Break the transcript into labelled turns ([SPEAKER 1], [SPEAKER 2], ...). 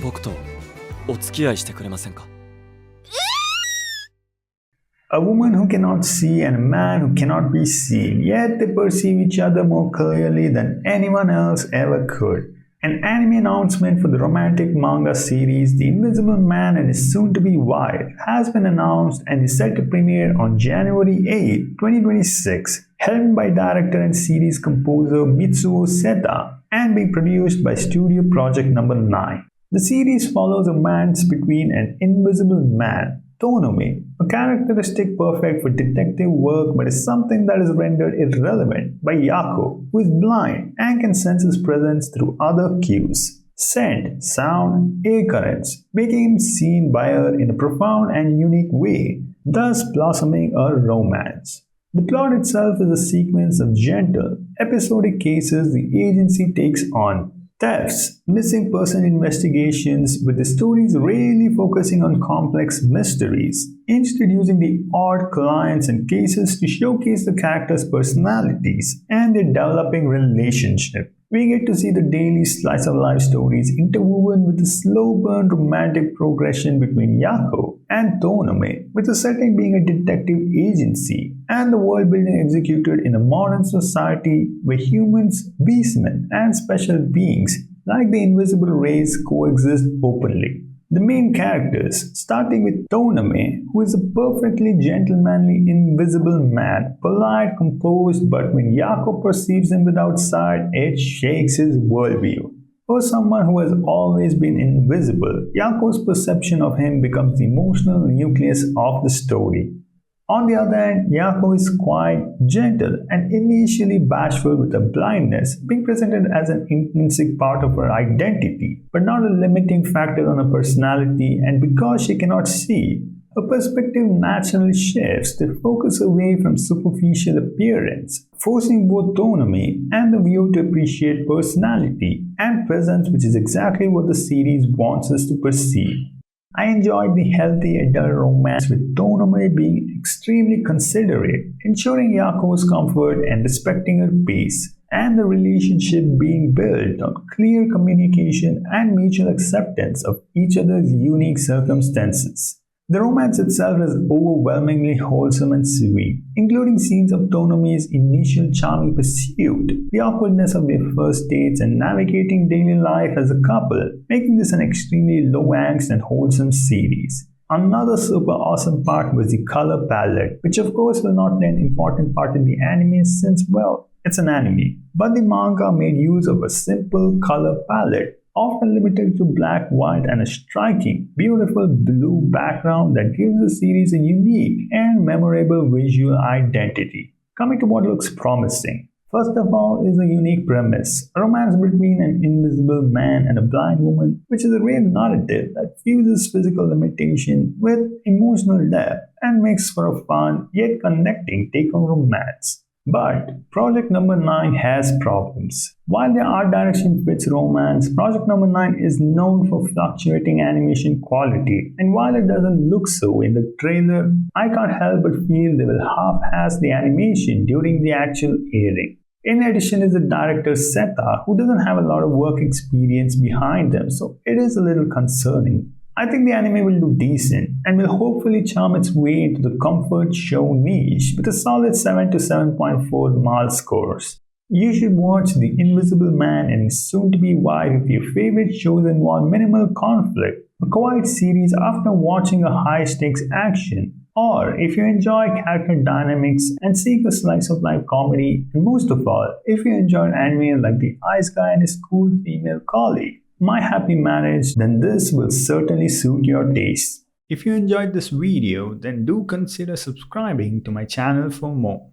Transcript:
[SPEAKER 1] 僕とお付き合いしてくれませんか?
[SPEAKER 2] A woman who cannot see and a man who cannot be seen, yet they perceive each other more clearly than anyone else ever could. An anime announcement for the romantic manga series The Invisible Man and His Soon-to-Be Wife has been announced and is set to premiere on January 8, 2026, helmed by director and series composer Mitsuo Seta and being produced by Studio Project Number 9. The series follows a romance between an invisible man, KODOMOi, a characteristic perfect for detective work but is something that is rendered irrelevant by Yako, who is blind and can sense his presence through other cues. Scent, sound, air currents, making him seen by her in a profound and unique way, thus blossoming a romance. The plot itself is a sequence of gentle, episodic cases the agency takes on. Thefts, missing person investigations, with the stories rarely focusing on complex mysteries, introducing the odd clients and cases to showcase the characters' personalities and their developing relationship. We get to see the daily slice of life stories interwoven with the slow burn romantic progression between Yako and KODOMOi, with the setting being a detective agency and the world building executed in a modern society where humans, beastmen, and special beings like the invisible race coexist openly. The main characters, starting with KODOMOi, who is a perfectly gentlemanly invisible man, polite, composed, but when Yako perceives him without sight, it shakes his worldview. For someone who has always been invisible, Yako's perception of him becomes the emotional nucleus of the story. On the other hand, Yako is quite gentle and initially bashful, with her blindness being presented as an intrinsic part of her identity, but not a limiting factor on her personality, and because she cannot see, her perspective naturally shifts to focus away from superficial appearance, forcing both KODOMOi and the viewer to appreciate personality and presence, which is exactly what the series wants us to perceive. I enjoyed the healthy adult romance, with KODOMOi being extremely considerate, ensuring Yako's comfort and respecting her pace, and the relationship being built on clear communication and mutual acceptance of each other's unique circumstances. The romance itself is overwhelmingly wholesome and sweet, including scenes of KODOMOi's initial charming pursuit, the awkwardness of their first dates, and navigating daily life as a couple, making this an extremely low-angst and wholesome series. Another super awesome part was the color palette, which of course will not play an important part in the anime since, well, it's an anime. But the manga made use of a simple color palette, often limited to black, white, and a striking, beautiful blue background that gives the series a unique and memorable visual identity. Coming to what looks promising. First of all is a unique premise, a romance between an invisible man and a blind woman, which is a rare narrative that fuses physical limitation with emotional depth and makes for a fun yet connecting take on romance. But Project Number 9 has problems. While the art direction fits romance, Project Number 9 is known for fluctuating animation quality, and while it doesn't look so in the trailer, I can't help but feel they will half-ass the animation during the actual airing. In addition is the director Seta, who doesn't have a lot of work experience behind them, so it is a little concerning. I think the anime will do decent and will hopefully charm its way into the comfort show niche with a solid 7 to 7.4 mal scores. You should watch The Invisible Man and His Soon-to-Be Wife if your favorite shows involve minimal conflict, a quiet series after watching a high-stakes action, or if you enjoy character dynamics and seek a slice of life comedy, and most of all, if you enjoy anime like The Ice Guy and His Cool Female Colleague, My Happy Marriage, then this will certainly suit your taste. If you enjoyed this video, then do consider subscribing to my channel for more.